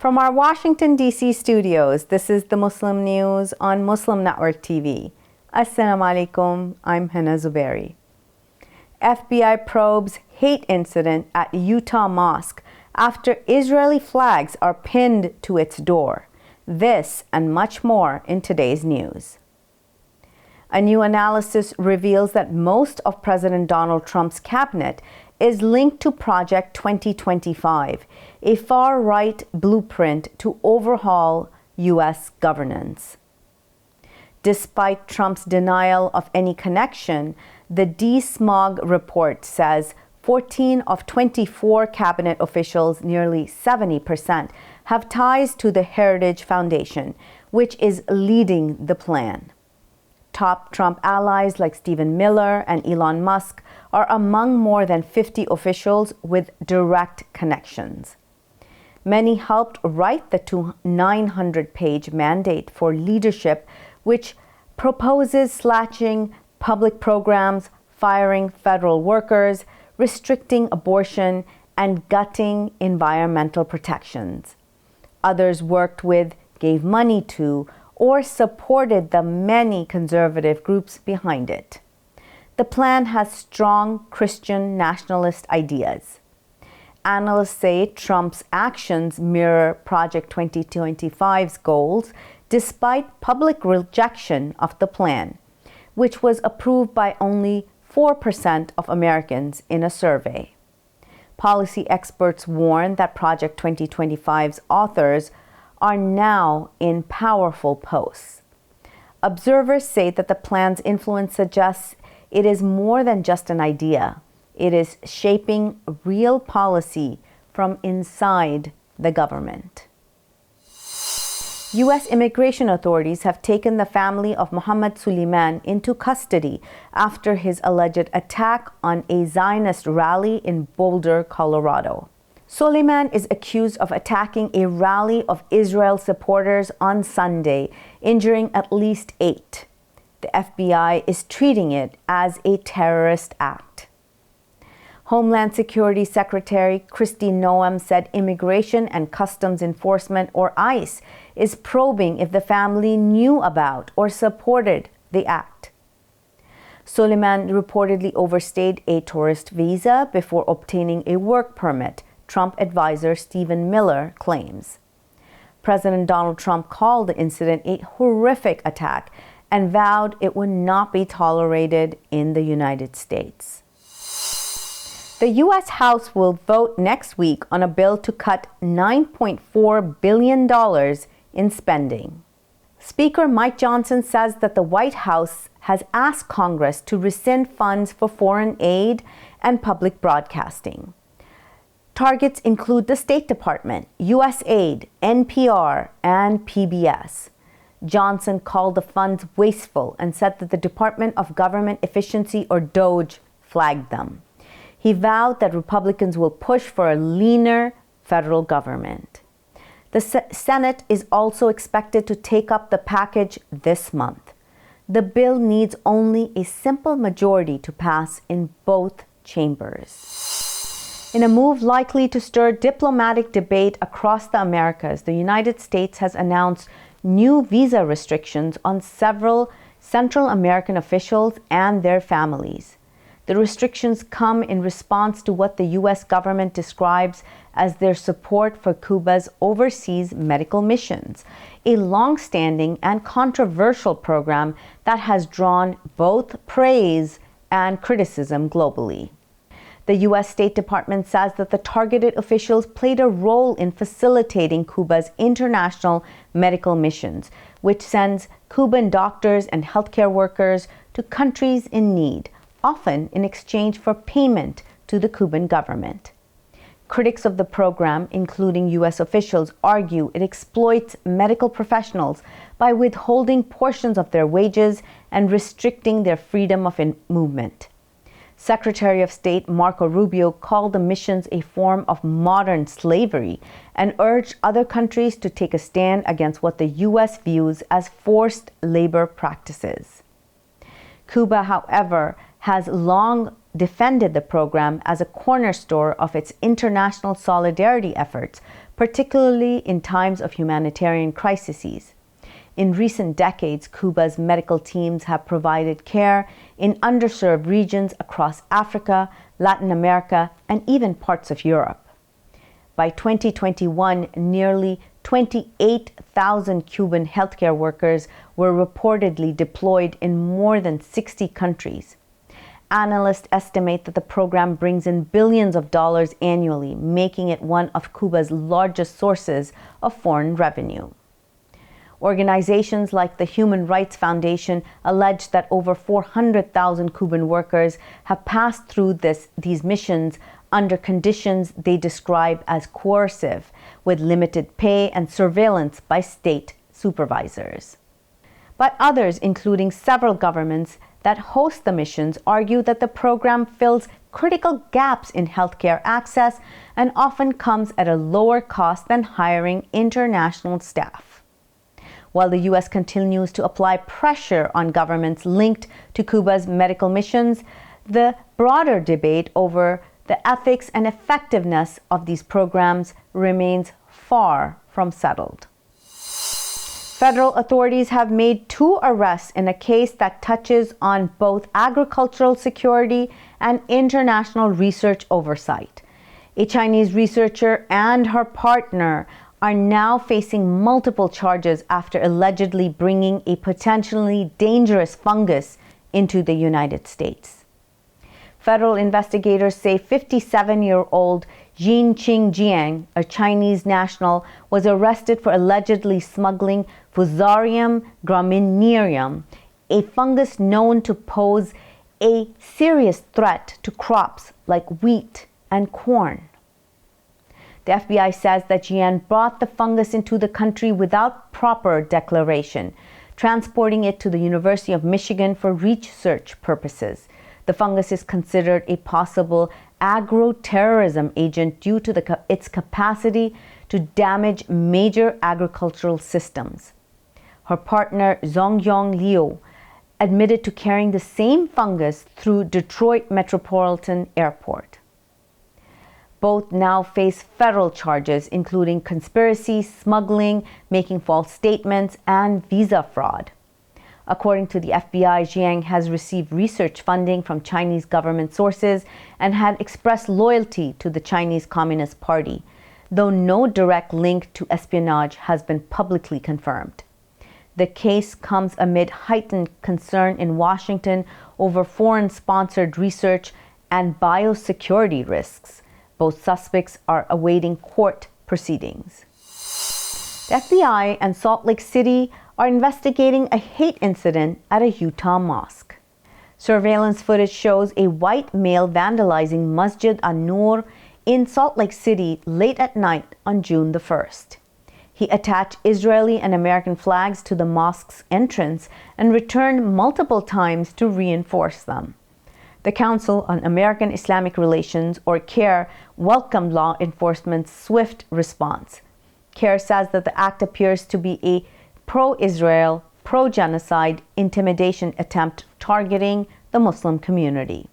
From our Washington, D.C. studios, this is the Muslim News on Muslim Network TV. Assalamu alaikum, I'm Hena Zuberi. FBI probes hate incident at Utah mosque after Israeli flags are pinned to its door. This and much more in today's news. A new analysis reveals that most of President Donald Trump's cabinet is linked to Project 2025, a far-right blueprint to overhaul U.S. governance. Despite Trump's denial of any connection, the DSMOG report says 14 of 24 cabinet officials, nearly 70%, have ties to the Heritage Foundation, which is leading the plan. Top Trump allies like Stephen Miller and Elon Musk are among more than 50 officials with direct connections. Many helped write the 900-page mandate for leadership, which proposes slashing public programs, firing federal workers, restricting abortion, and gutting environmental protections. Others worked with, gave money to, or supported the many conservative groups behind it. The plan has strong Christian nationalist ideas. Analysts say Trump's actions mirror Project 2025's goals, despite public rejection of the plan, which was approved by only 4% of Americans in a survey. Policy experts warn that Project 2025's authors are now in powerful posts. Observers say that the plan's influence suggests it is more than just an idea. It is shaping real policy from inside the government. U.S. immigration authorities have taken the family of Mohammed Suleiman into custody after his alleged attack on a Zionist rally in Boulder, Colorado. Suleiman is accused of attacking a rally of Israel supporters on Sunday, injuring at least 8. The FBI is treating it as a terrorist act. Homeland Security Secretary Kristi Noem said Immigration and Customs Enforcement, or ICE, is probing if the family knew about or supported the act. Suleiman reportedly overstayed a tourist visa before obtaining a work permit, Trump advisor Stephen Miller claims. President Donald Trump called the incident a horrific attack and vowed it would not be tolerated in the United States. The U.S. House will vote next week on a bill to cut $9.4 billion in spending. Speaker Mike Johnson says that the White House has asked Congress to rescind funds for foreign aid and public broadcasting. Targets include the State Department, USAID, NPR, and PBS. Johnson called the funds wasteful and said that the Department of Government Efficiency, or DOGE, flagged them. He vowed that Republicans will push for a leaner federal government. The Senate is also expected to take up the package this month. The bill needs only a simple majority to pass in both chambers. In a move likely to stir diplomatic debate across the Americas, the United States has announced new visa restrictions on several Central American officials and their families. The restrictions come in response to what the U.S. government describes as their support for Cuba's overseas medical missions, a long-standing and controversial program that has drawn both praise and criticism globally. The U.S. State Department says that the targeted officials played a role in facilitating Cuba's international medical missions, which sends Cuban doctors and healthcare workers to countries in need, often in exchange for payment to the Cuban government. Critics of the program, including U.S. officials, argue it exploits medical professionals by withholding portions of their wages and restricting their freedom of movement. Secretary of State Marco Rubio called the missions a form of modern slavery and urged other countries to take a stand against what the U.S. views as forced labor practices. Cuba, however, has long defended the program as a cornerstone of its international solidarity efforts, particularly in times of humanitarian crises. In recent decades, Cuba's medical teams have provided care in underserved regions across Africa, Latin America, and even parts of Europe. By 2021, nearly 28,000 Cuban healthcare workers were reportedly deployed in more than 60 countries. Analysts estimate that the program brings in billions of dollars annually, making it one of Cuba's largest sources of foreign revenue. Organizations like the Human Rights Foundation allege that over 400,000 Cuban workers have passed through these missions under conditions they describe as coercive, with limited pay and surveillance by state supervisors. But others, including several governments that host the missions, argue that the program fills critical gaps in healthcare access and often comes at a lower cost than hiring international staff. While the U.S. continues to apply pressure on governments linked to Cuba's medical missions, the broader debate over the ethics and effectiveness of these programs remains far from settled. Federal authorities have made 2 arrests in a case that touches on both agricultural security and international research oversight. A Chinese researcher and her partner are now facing multiple charges after allegedly bringing a potentially dangerous fungus into the United States. Federal investigators say 57-year-old Jinqing Jiang, a Chinese national, was arrested for allegedly smuggling Fusarium graminearum, a fungus known to pose a serious threat to crops like wheat and corn. The FBI says that Jian brought the fungus into the country without proper declaration, transporting it to the University of Michigan for research purposes. The fungus is considered a possible agro-terrorism agent due to its capacity to damage major agricultural systems. Her partner, Zongyong Liu, admitted to carrying the same fungus through Detroit Metropolitan Airport. Both now face federal charges, including conspiracy, smuggling, making false statements, and visa fraud. According to the FBI, Jiang has received research funding from Chinese government sources and had expressed loyalty to the Chinese Communist Party, though no direct link to espionage has been publicly confirmed. The case comes amid heightened concern in Washington over foreign-sponsored research and biosecurity risks. Both suspects are awaiting court proceedings. The FBI and Salt Lake City are investigating a hate incident at a Utah mosque. Surveillance footage shows a white male vandalizing Masjid an-Nur in Salt Lake City late at night on June the 1st. He attached Israeli and American flags to the mosque's entrance and returned multiple times to reinforce them. The Council on American Islamic Relations, or CAIR, welcomed law enforcement's swift response. CAIR says that the act appears to be a pro-Israel, pro-genocide intimidation attempt targeting the Muslim community.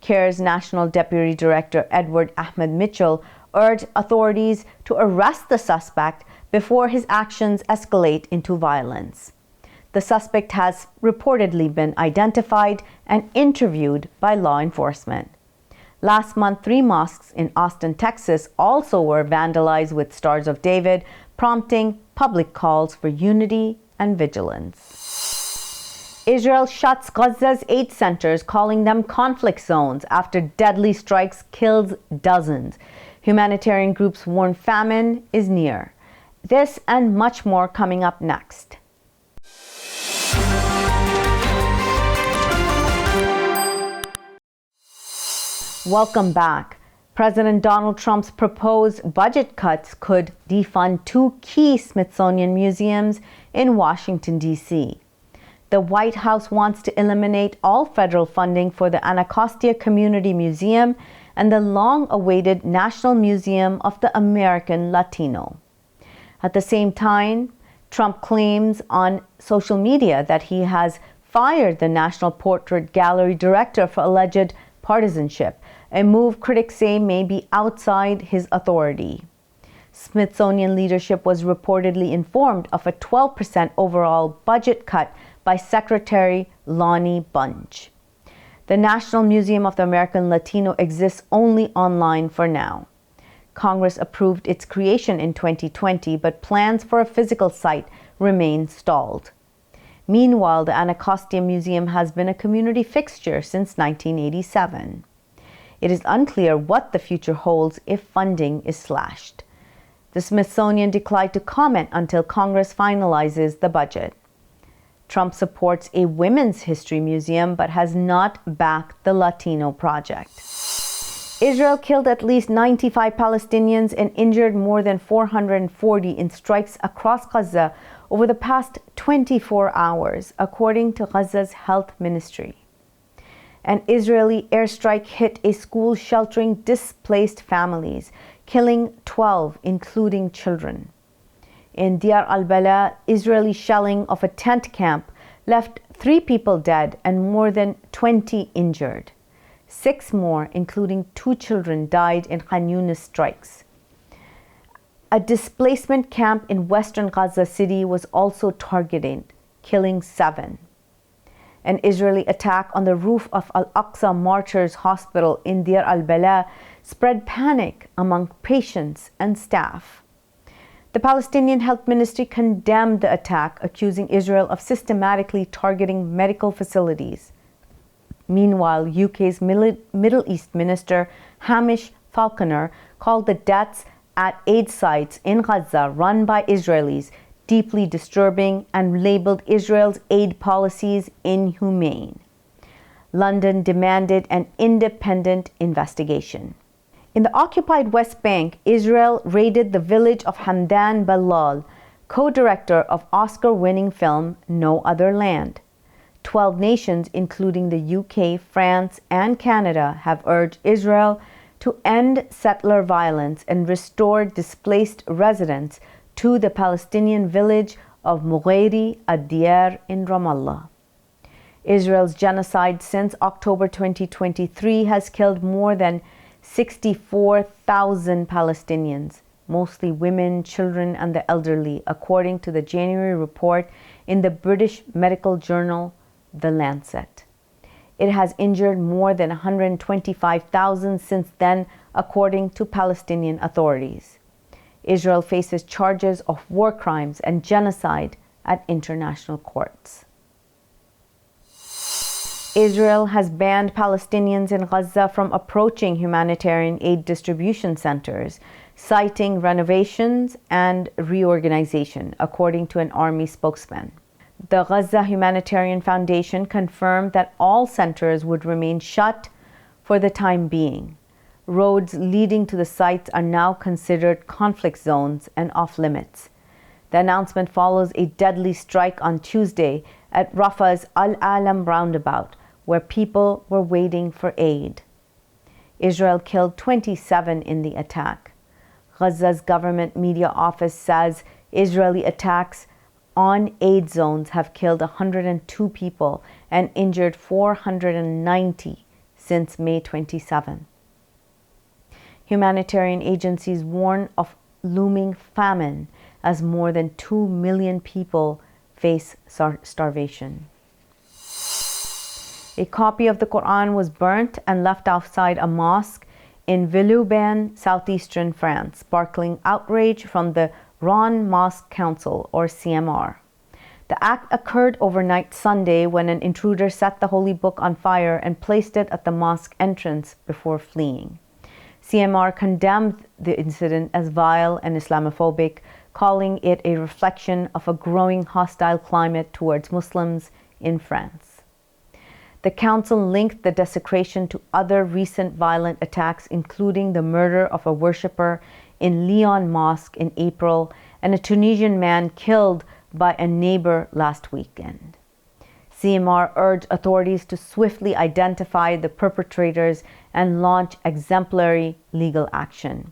CAIR's National Deputy Director Edward Ahmed Mitchell urged authorities to arrest the suspect before his actions escalate into violence. The suspect has reportedly been identified and interviewed by law enforcement. Last month, 3 mosques in Austin, Texas also were vandalized with Stars of David, prompting public calls for unity and vigilance. Israel shuts Gaza's aid centers, calling them conflict zones after deadly strikes kills dozens. Humanitarian groups warn famine is near. This and much more coming up next. Welcome back. President Donald Trump's proposed budget cuts could defund 2 key Smithsonian museums in Washington, D.C. The White House wants to eliminate all federal funding for the Anacostia Community Museum and the long-awaited National Museum of the American Latino. At the same time, Trump claims on social media that he has fired the National Portrait Gallery director for alleged partisanship, a move critics say may be outside his authority. Smithsonian leadership was reportedly informed of a 12% overall budget cut by Secretary Lonnie Bunge. The National Museum of the American Latino exists only online for now. Congress approved its creation in 2020, but plans for a physical site remain stalled. Meanwhile, the Anacostia Museum has been a community fixture since 1987. It is unclear what the future holds if funding is slashed. The Smithsonian declined to comment until Congress finalizes the budget. Trump supports a women's history museum but has not backed the Latino project. Israel killed at least 95 Palestinians and injured more than 440 in strikes across Gaza over the past 24 hours, according to Gaza's health ministry. An Israeli airstrike hit a school sheltering displaced families, killing 12, including children. In Deir al-Bala, Israeli shelling of a tent camp left 3 people dead and more than 20 injured. 6 more, including 2 children, died in Khan Yunis strikes. A displacement camp in western Gaza City was also targeted, killing 7. An Israeli attack on the roof of Al-Aqsa Martyrs Hospital in Deir al-Bala spread panic among patients and staff. The Palestinian Health Ministry condemned the attack, accusing Israel of systematically targeting medical facilities. Meanwhile, UK's Middle East Minister Hamish Falconer called the deaths at aid sites in Gaza run by Israelis deeply disturbing and labeled Israel's aid policies inhumane. London demanded an independent investigation. In the occupied West Bank, Israel raided the village of Hamdan Balal, co-director of Oscar-winning film No Other Land. 12 nations, including the UK, France, and Canada, have urged Israel to end settler violence and restore displaced residents to the Palestinian village of Mughairi ad-Diyar in Ramallah. Israel's genocide since October 2023 has killed more than 64,000 Palestinians, mostly women, children, and the elderly, according to the January report in the British medical journal The Lancet. It has injured more than 125,000 since then, according to Palestinian authorities. Israel faces charges of war crimes and genocide at international courts. Israel has banned Palestinians in Gaza from approaching humanitarian aid distribution centers, citing renovations and reorganization, according to an army spokesman. The Gaza Humanitarian Foundation confirmed that all centers would remain shut for the time being. Roads leading to the sites are now considered conflict zones and off-limits. The announcement follows a deadly strike on Tuesday at Rafah's Al-Alam roundabout, where people were waiting for aid. Israel killed 27 in the attack. Gaza's government media office says Israeli attacks on aid zones have killed 102 people and injured 490 since May 27. Humanitarian agencies warn of looming famine as more than 2 million people face starvation. A copy of the Quran was burnt and left outside a mosque in Villeurbanne, southeastern France, sparkling outrage from the Rouen Mosque Council, or CMR. The act occurred overnight Sunday when an intruder set the holy book on fire and placed it at the mosque entrance before fleeing. CMR condemned the incident as vile and Islamophobic, calling it a reflection of a growing hostile climate towards Muslims in France. The council linked the desecration to other recent violent attacks, including the murder of a worshipper in Lyon Mosque in April and a Tunisian man killed by a neighbor last weekend. CMR urged authorities to swiftly identify the perpetrators and launch exemplary legal action.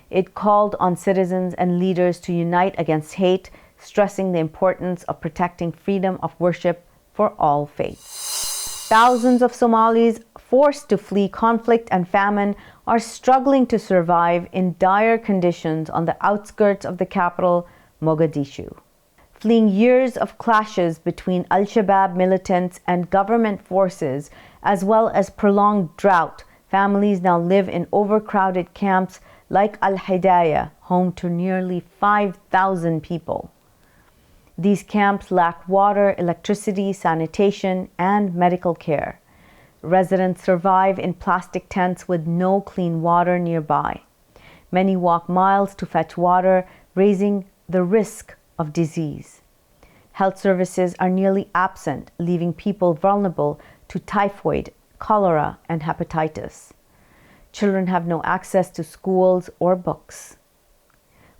It called on citizens and leaders to unite against hate, stressing the importance of protecting freedom of worship for all faiths. Thousands of Somalis forced to flee conflict and famine, are struggling to survive in dire conditions on the outskirts of the capital, Mogadishu. Fleeing years of clashes between Al-Shabaab militants and government forces, as well as prolonged drought, families now live in overcrowded camps like Al-Hidayah, home to nearly 5,000 people. These camps lack water, electricity, sanitation, and medical care. Residents survive in plastic tents with no clean water nearby. Many walk miles to fetch water, raising the risk of disease. Health services are nearly absent, leaving people vulnerable to typhoid, cholera, and hepatitis. Children have no access to schools or books.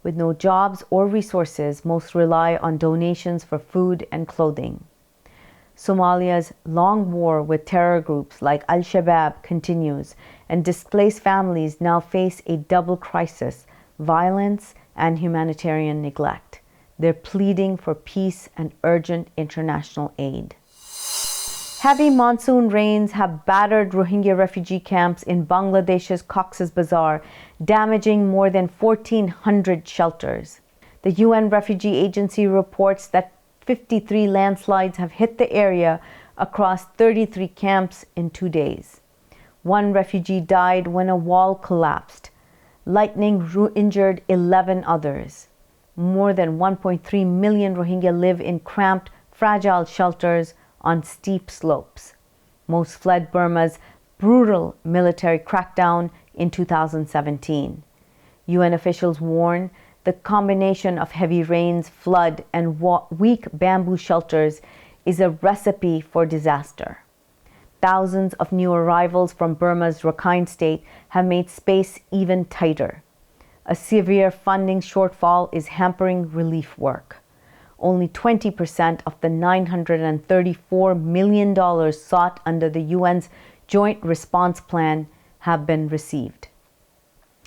With no jobs or resources, most rely on donations for food and clothing. Somalia's long war with terror groups like Al-Shabaab continues, and displaced families now face a double crisis: violence and humanitarian neglect. They're pleading for peace and urgent international aid. Heavy monsoon rains have battered Rohingya refugee camps in Bangladesh's Cox's Bazar, damaging more than 1,400 shelters. The UN Refugee Agency reports that 53 landslides have hit the area across 33 camps in 2 days. One refugee died when a wall collapsed. Lightning injured 11 others. More than 1.3 million Rohingya live in cramped, fragile shelters on steep slopes. Most fled Burma's brutal military crackdown in 2017. UN officials warn the combination of heavy rains, flood, and weak bamboo shelters is a recipe for disaster. Thousands of new arrivals from Burma's Rakhine state have made space even tighter. A severe funding shortfall is hampering relief work. Only 20% of the $934 million sought under the UN's Joint Response Plan have been received.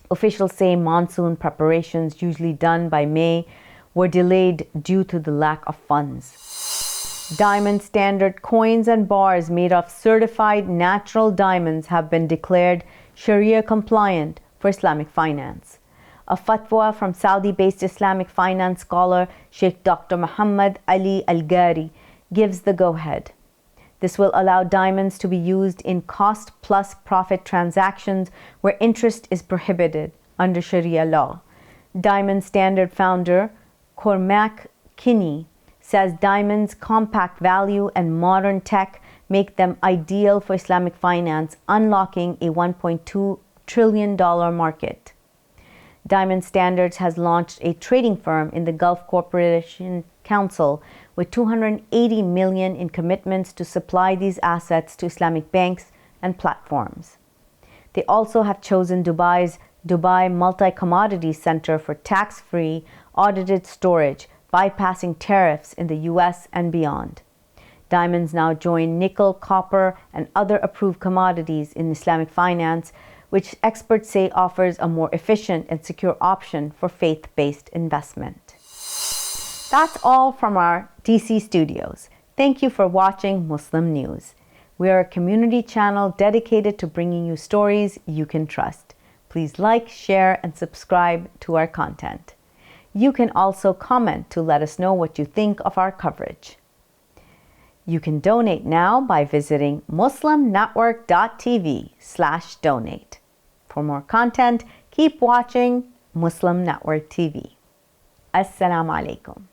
Officials say monsoon preparations, usually done by May, were delayed due to the lack of funds. Diamond standard coins and bars made of certified natural diamonds have been declared Sharia compliant for Islamic finance. A fatwa from Saudi-based Islamic finance scholar Sheikh Dr. Muhammad Ali Al-Ghari gives the go-ahead. This will allow diamonds to be used in cost-plus profit transactions where interest is prohibited under Sharia law. Diamond Standard founder Cormac Kinney says diamonds' compact value and modern tech make them ideal for Islamic finance, unlocking a $1.2 trillion market. Diamond Standards has launched a trading firm in the Gulf Cooperation Council with $280 million in commitments to supply these assets to Islamic banks and platforms. They also have chosen Dubai's Dubai Multi-Commodity Center for tax-free, audited storage, bypassing tariffs in the US and beyond. Diamonds now join nickel, copper, and other approved commodities in Islamic finance, which experts say offers a more efficient and secure option for faith-based investment. That's all from our DC studios. Thank you for watching Muslim News. We are a community channel dedicated to bringing you stories you can trust. Please like, share, and subscribe to our content. You can also comment to let us know what you think of our coverage. You can donate now by visiting muslimnetwork.tv/donate. For more content, keep watching Muslim Network TV. Assalamu alaikum.